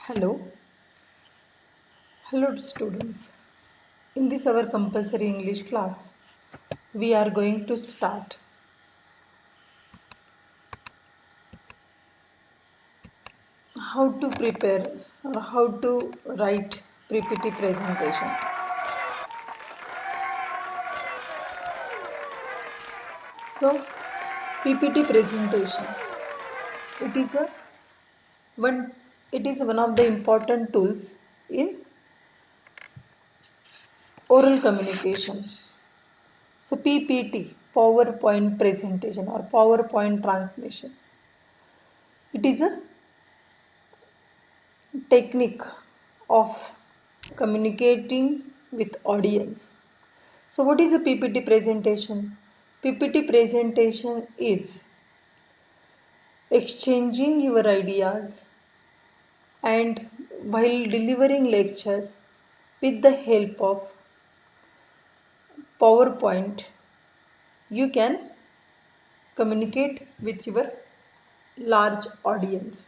Hello, hello students. In this our compulsory English class, we are going to start how to prepare or how to write PPT presentation. So, PPT presentation. It is a one. It is one of the important tools in oral communication. So, PPT, PowerPoint presentation or PowerPoint transmission. It is a technique of communicating with audience. So what is a PPT presentation? PPT presentation is exchanging your ideas and while delivering lectures with the help of PowerPoint, you can communicate with your large audience.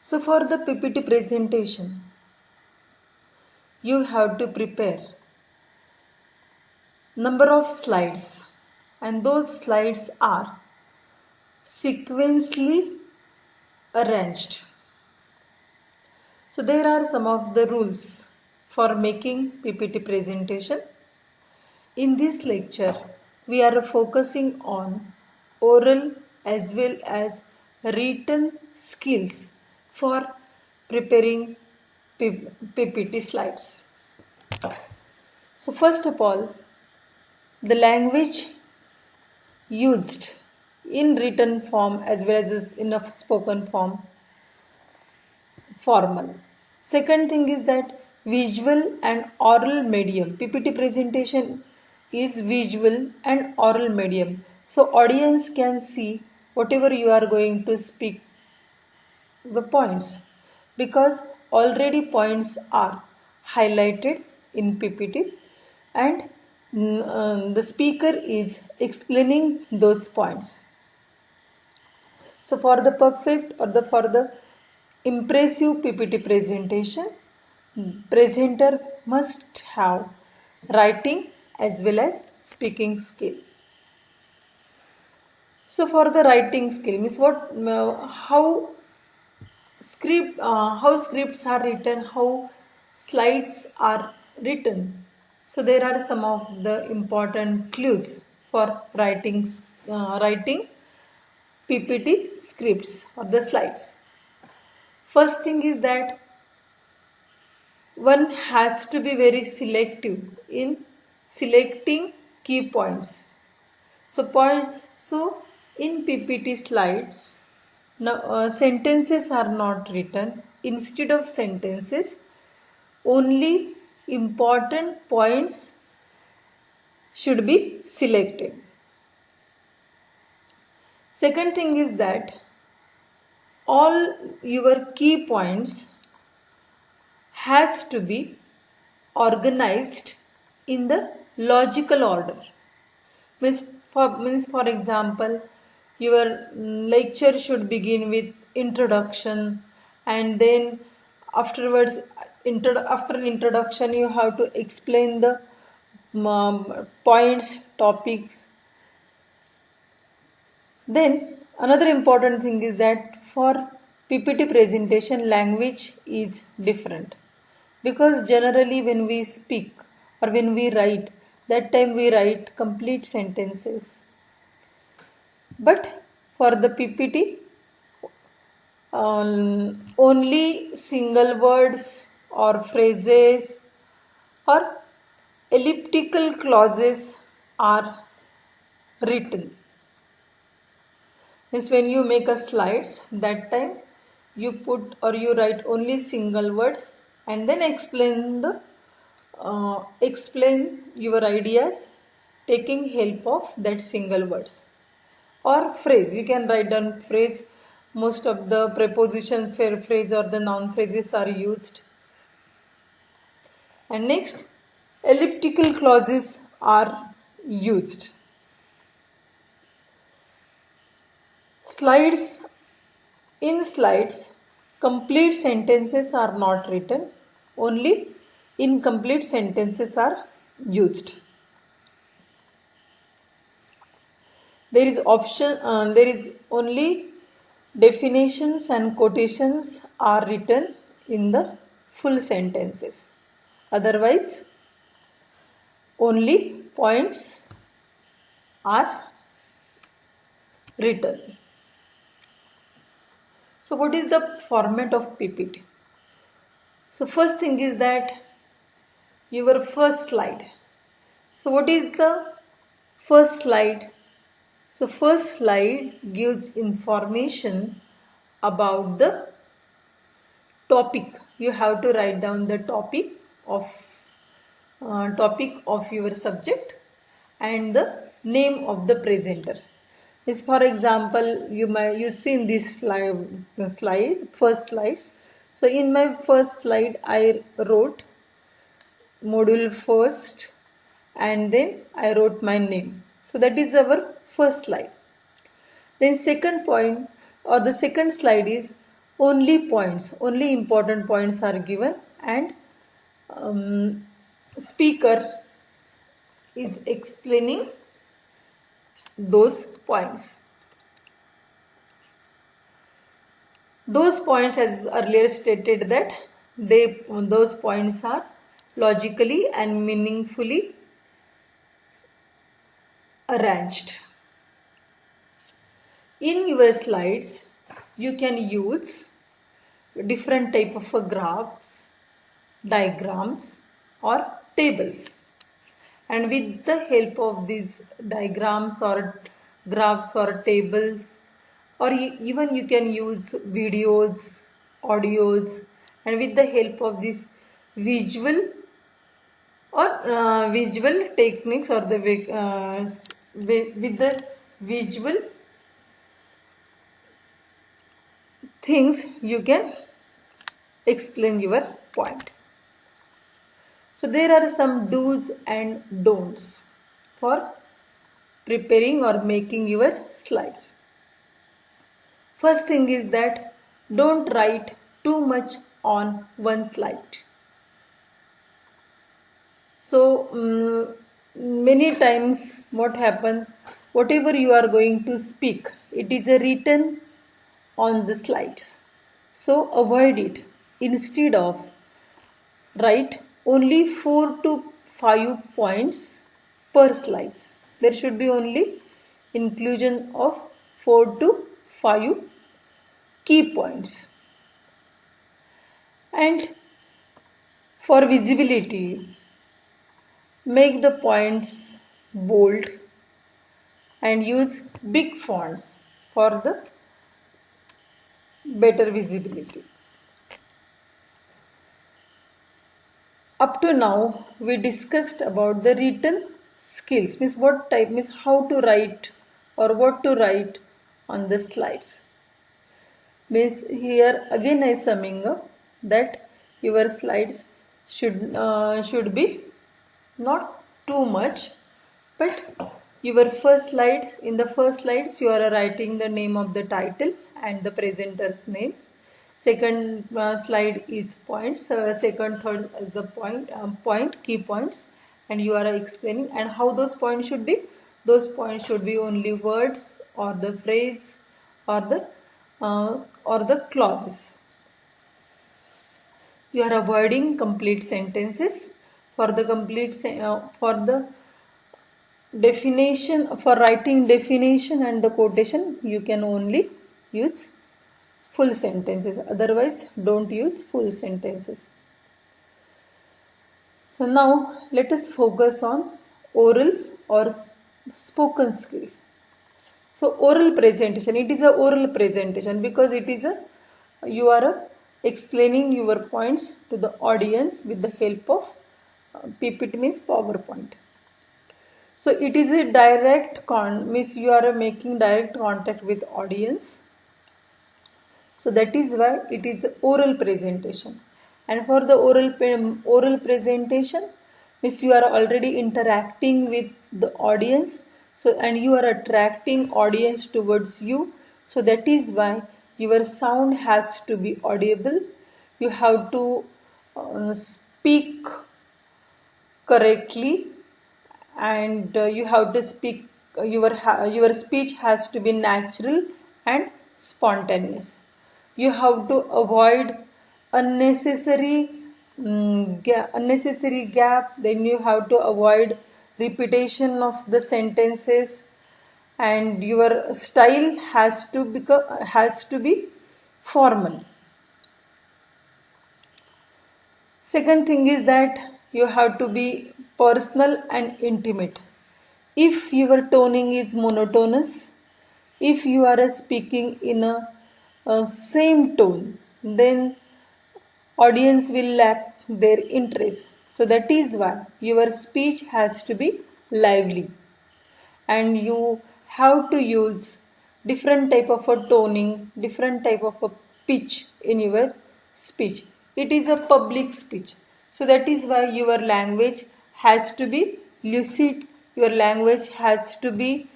So for the PPT presentation, you have to prepare number of slides, and those slides are sequentially arranged. So there are some of the rules for making PPT presentation. In this lecture, we are focusing on oral as well as written skills for preparing PPT slides. So first of all, the language used in written form as well as in a spoken form, formal. Second thing is that visual and oral medium. PPT presentation is visual and oral medium. So audience can see whatever you are going to speak the points, because already points are highlighted in PPT and the speaker is explaining those points. So for the perfect or for the impressive PPT presentation, presenter must have writing as well as speaking skill. So for the writing skill means how scripts are written, how slides are written. So there are some of the important clues for writing PPT scripts or the slides. First thing is that one has to be very selective in selecting key points. So in PPT slides, now sentences are not written. Instead of sentences, only important points should be selected. Second thing is that all your key points has to be organized in the logical order. For example, your lecture should begin with introduction, and then afterwards after introduction you have to explain the points, topics. Then another important thing is that for PPT presentation, language is different, because generally when we speak or when we write, that time we write complete sentences. But for the PPT, only single words or phrases or elliptical clauses are written. Means when you make a slides, that time you put or you write only single words and then explain your ideas taking help of that single words or phrase. You can write down phrase. Most of the preposition phrase or the noun phrases are used. And next, elliptical clauses are used. Slides. In slides, complete sentences are not written, only incomplete sentences are used. There is only definitions and quotations are written in the full sentences. Otherwise, only points are written. So what is the format of PPT? So first thing is that your first slide. So what is the first slide? So first slide gives information about the topic. You have to write down the topic of your subject and the name of the presenter. Is for example, you see in this slide first slides. So in my first slide I wrote module first and then I wrote my name. So that is our first slide. Then second point or the second slide is only points, only important points are given and speaker is explaining those points. Those points, as earlier stated, that those points are logically and meaningfully arranged. In your slides, you can use different type of graphs, diagrams or tables. And with the help of these diagrams or graphs or tables, or even you can use videos, audios, and with the help of this visual or visual techniques or the with the visual things you can explain your point. So there are some do's and don'ts for preparing or making your slides. First thing is that don't write too much on one slide. So many times what happens, whatever you are going to speak, it is written on the slides. So avoid it. Instead of write only 4 to 5 points per slides. There should be only inclusion of 4 to 5 key points. And for visibility, make the points bold and use big fonts for the better visibility. Up to now we discussed about the written skills, means what type, means how to write or what to write on the slides. Means here again I summing up that your slides should be not too much, but your first slides, in the first slides you are writing the name of the title and the presenter's name. Second slide is points, second third is the point key points, and you are explaining and how those points should be. Those points should be only words or the phrase or the clauses. You are avoiding complete sentences. For the definition, for writing definition and the quotation, you can only use full sentences. Otherwise, don't use full sentences. So now let us focus on oral or spoken skills. So oral presentation, it is a oral presentation because it is you are explaining your points to the audience with the help of PPT, means PowerPoint. So it is a direct means you are making direct contact with audience. So that is why it is oral presentation. And for the oral presentation, means you are already interacting with the audience. So and you are attracting audience towards you. So that is why your sound has to be audible. You have to speak correctly, and you have to speak your speech has to be natural and spontaneous. You have to avoid unnecessary gap. Then you have to avoid repetition of the sentences, and your style has to be formal. Second thing is that you have to be personal and intimate. If your toning is monotonous, if you are speaking in a same tone, then audience will lack their interest. So that is why your speech has to be lively, and you have to use different type of a toning, different type of a pitch in your speech. It is a public speech, so that is why your language has to be lucid, your language has to be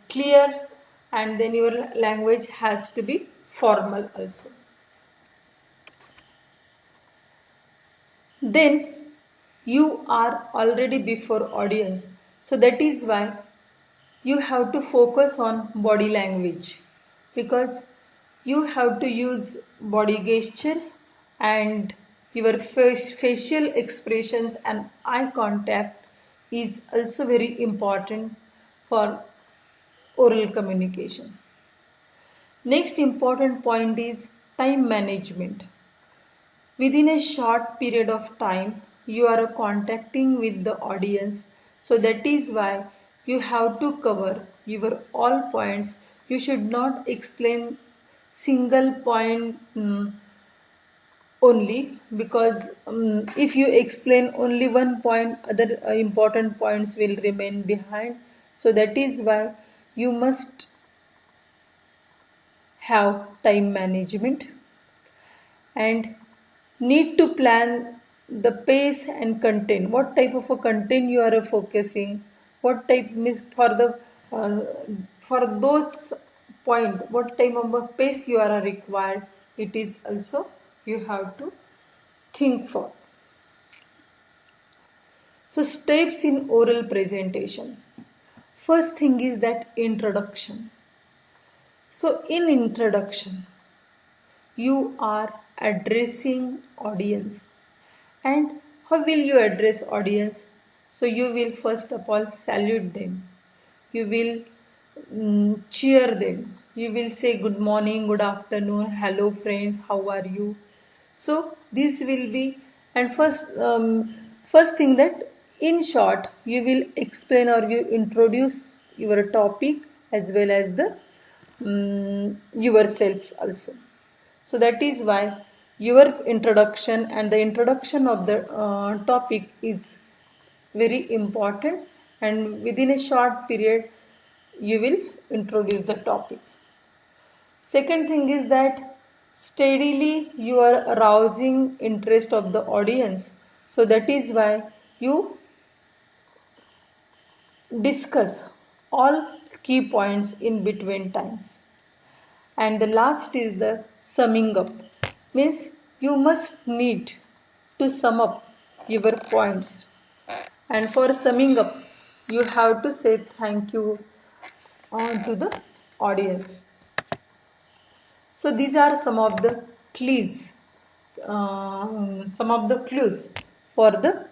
clear, and then your language has to be formal also. Then you are already before audience, so that is why you have to focus on body language, because you have to use body gestures, and your facial expressions and eye contact is also very important for oral communication. Next important point is time management. Within a short period of time, you are contacting with the audience, so that is why you have to cover your all points. You should not explain single point only, because if you explain only one point, other important points will remain behind. So that is why you must have time management, and need to plan the pace and content. What type of a content you are focusing, what type means uh, for those point, what type of a pace you are required, it is also you have to think for. So steps in oral presentation. First thing is that introduction. So in introduction, you are addressing audience. And how will you address audience? So you will first of all salute them, you will cheer them, you will say good morning, good afternoon, hello friends, how are you. So this will be, and first thing that in short you will explain or you introduce your topic as well as the yourselves also. So that is why your introduction and the introduction of the topic is very important, and within a short period you will introduce the topic. Second thing is that steadily you are arousing interest of the audience. So that is why you discuss all key points in between times. And the last is the summing up, means you must need to sum up your points, and for summing up you have to say thank you to the audience. So these are some of the clues for the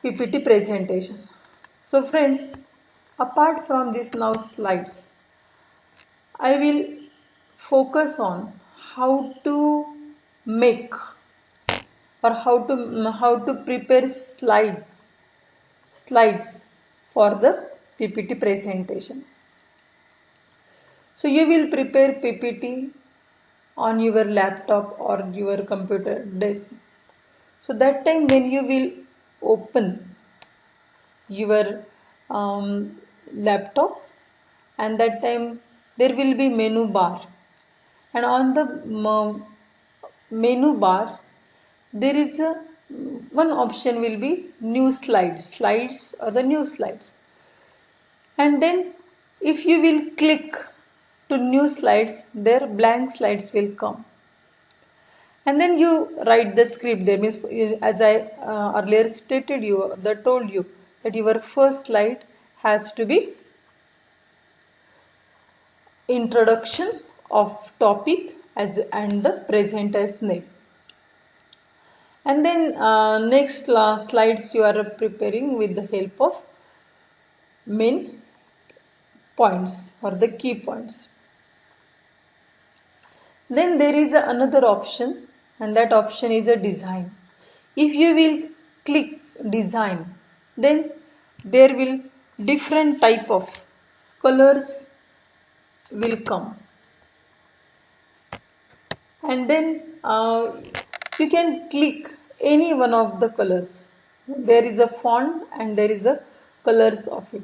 PPT presentation. So friends, apart from this now slides, I will focus on how to make or how to prepare slides for the PPT presentation. So you will prepare PPT on your laptop or your computer desk. So that time when you will open your laptop, and that time there will be menu bar, and on the menu bar there is a one option will be new slides or the new slides. And then if you will click to new slides, their blank slides will come. And then you write the script there. Means, as I earlier stated you, that told you that your first slide has to be introduction of topic as and the present as name. And then next slides you are preparing with the help of main points or the key points. Then there is another option, and that option is a design. If you will click design, then there will different type of colors will come, and then you can click any one of the colors. There is a font and there is the colors of it,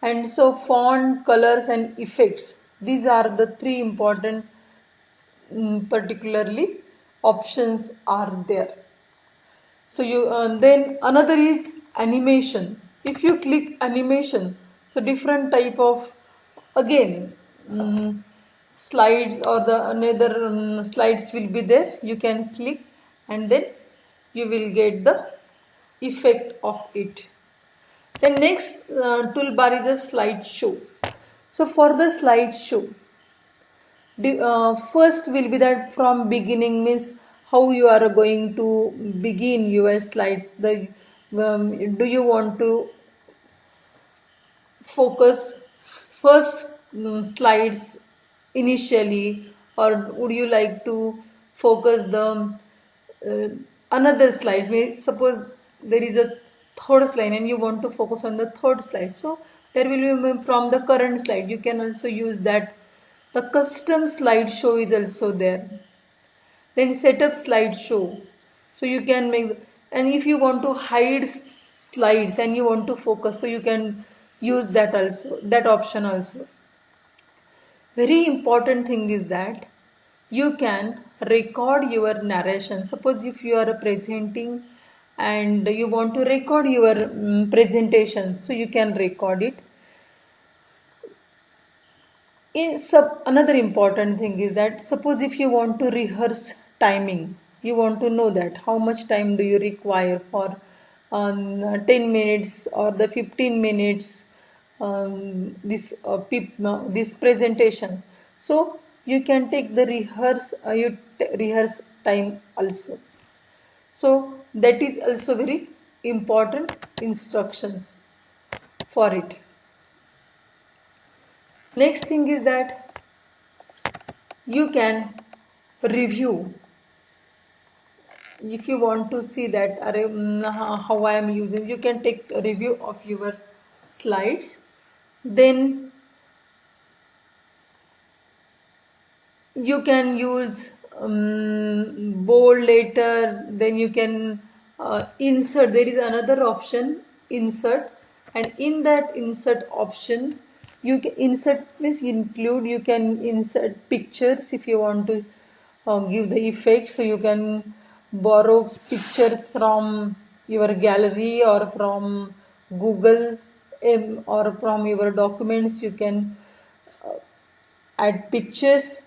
and so font, colors and effects, these are the three important particularly options are there. So you then another is animation. If you click animation, so different type of again slides or the another slides will be there. You can click and then you will get the effect of it. The next toolbar is a slideshow. So for the slideshow, first will be that from beginning means how you are going to begin your slides. Do you want to focus first slides initially, or would you like to focus the uh, another slides? Suppose there is a third slide and you want to focus on the third slide, so there will be from the current slide you can also use that. The custom slideshow is also there. Then setup slideshow, so you can make, and if you want to hide slides and you want to focus, so you can use that also, that option also. Very important thing is that you can record your narration. Suppose if you are presenting and you want to record your presentation, so you can record it. Another important thing is that suppose if you want to rehearse timing, you want to know that how much time do you require for 10 minutes or the 15 minutes this presentation. So you can take the rehearse time also. So that is also very important instructions for it. Next thing is that you can review. If you want to see that how I am using, you can take a review of your slides. Then you can use bold letter. Then you can insert. There is another option, insert, and in that insert option you can insert means include. You can insert pictures if you want to give the effect. So you can borrow pictures from your gallery or from Google, or from your documents. You can add pictures.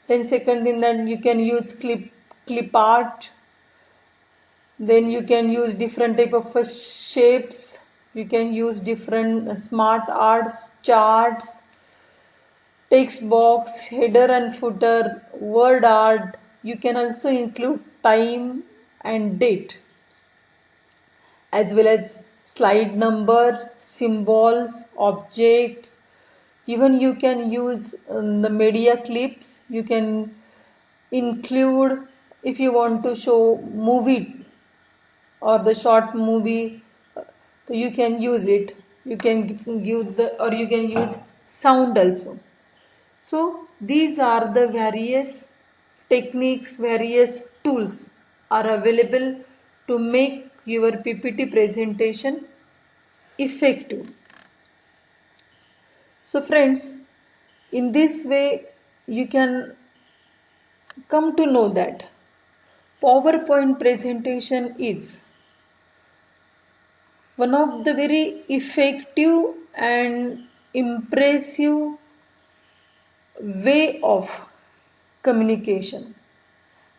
Then second thing, that you can use clip art. Then you can use different type of shapes. You can use different smart arts, charts, text box, header and footer, word art. You can also include time and date, as well as slide number, symbols, objects. Even you can use the media clips. You can include if you want to show movie or the short movie, so you can use it. You can give the, or you can use sound also. So these are the various techniques, various tools are available to make your PPT presentation effective. So friends, in this way you can come to know that PowerPoint presentation is one of the very effective and impressive way of communication,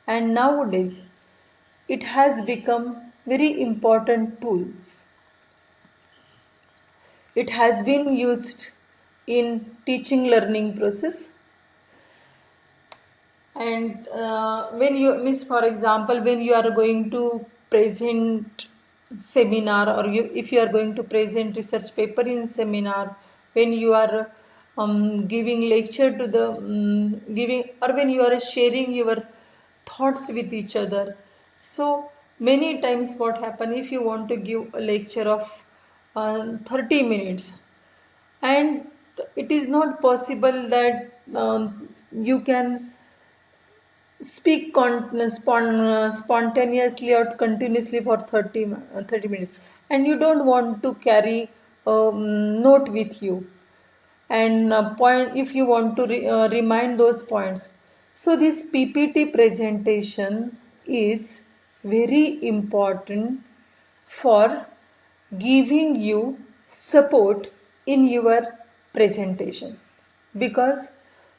and nowadays it has become very important tools. It has been used in teaching learning process, and when you miss, for example, when you are going to present seminar, or if you are going to present research paper in seminar, when you are giving lecture to the giving, or when you are sharing your thoughts with each other. So many times what happen, if you want to give a lecture of 30 minutes, and it is not possible that you can speak spontaneously or continuously for 30 minutes, and you don't want to carry a note with you, and point if you want to remind those points. So this PPT presentation is very important for giving you support in your presentation, because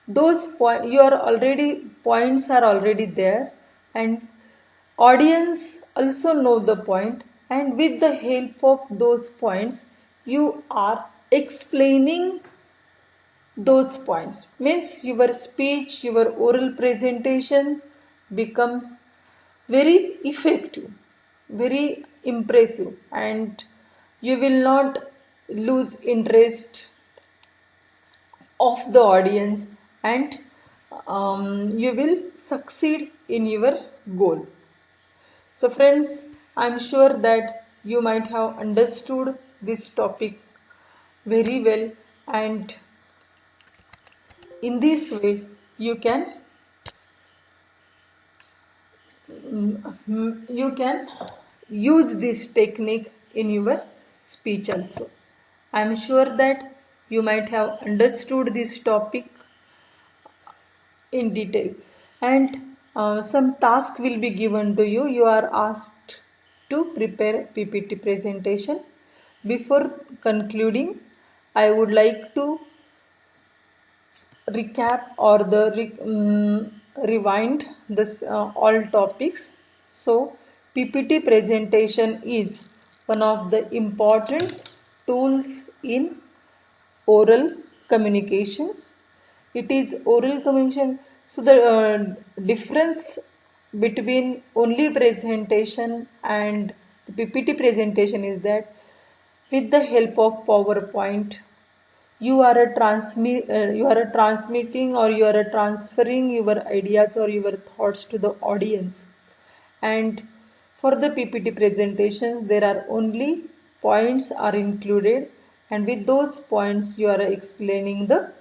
those points are already there, and audience also know the point, and with the help of those points you are explaining those points, means your speech, your oral presentation becomes very effective, very impressive, and you will not lose interest of the audience, and you will succeed in your goal. So friends, I am sure that you might have understood this topic very well, and in this way you can use this technique in your speech also. I am sure that you might have understood this topic in detail, and some task will be given to you. You are asked to prepare PPT presentation. Before concluding, I would like to recap or rewind this all topics. So PPT presentation is one of the important tools in oral communication. It is oral communication. So the difference between only presentation and PPT presentation is that with the help of PowerPoint you are a transmitting, or you are a transferring your ideas or your thoughts to the audience. And for the PPT presentations there are only points are included, and with those points you are explaining the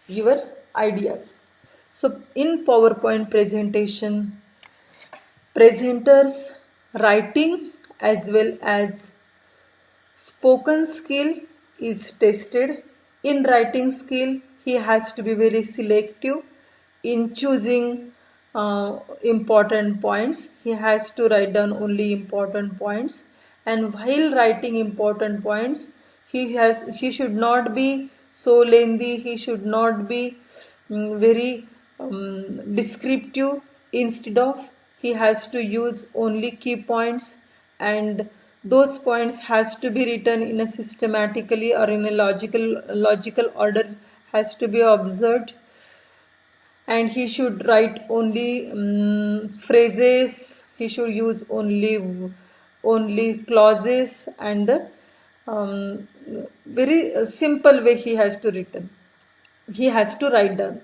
your ideas. So in PowerPoint presentation, presenters writing as well as spoken skill is tested. In writing skill, he has to be very selective in choosing important points. He has to write down only important points, and while writing important points, he should not be so lengthy. He should not be very descriptive. Instead of, he has to use only key points, and those points has to be written in a systematically or in a logical order has to be observed, and he should write only phrases. He should use only clauses, and the very simple way he has to write down.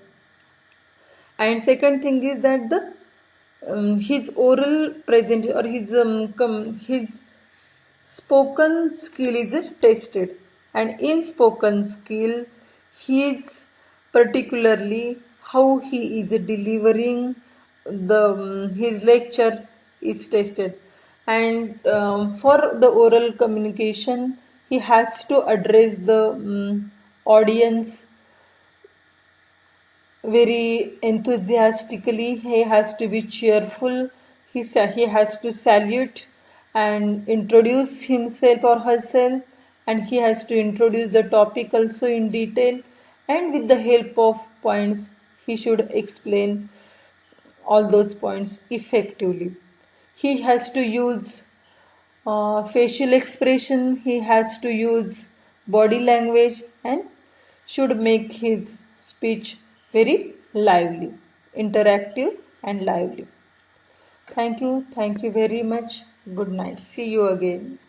And second thing is that the his oral present or his spoken skill is tested, and in spoken skill his particularly how he is delivering the his lecture is tested. And for the oral communication he has to address the audience very enthusiastically. He has to be cheerful. He has to salute and introduce himself or herself, and he has to introduce the topic also in detail, and with the help of points he should explain all those points effectively. He has to use facial expression, he has to use body language and should make his speech very lively, interactive and lively. Thank you very much. Good night. See you again.